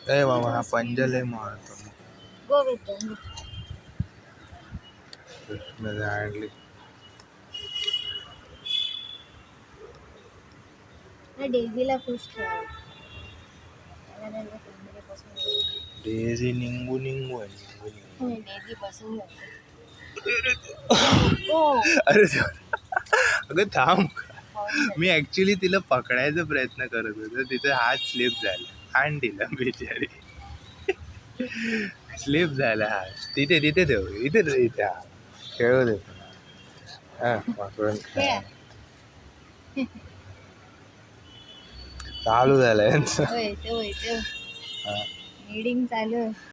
ए बाबा हा पंजल आहे मारतो गो विथ देम. आणली डेझीला खुश ठेव. त्याला त्यांच्या फॅमिलीपासून डेझी निंगू निंगू आहे निंगू निंगू. डेझी पासून अरे अगं थांब. मी ऍक्च्युली तिला पकडायचा प्रयत्न करत होतो, तिचा हात स्लिप झाला आणि दिला बिचारी. स्लिप झाला हात. तिथे तिथे ठेव, इथे इथे हा खेळू दे. हा पकडून चालू झालंय मीटिंग चालू.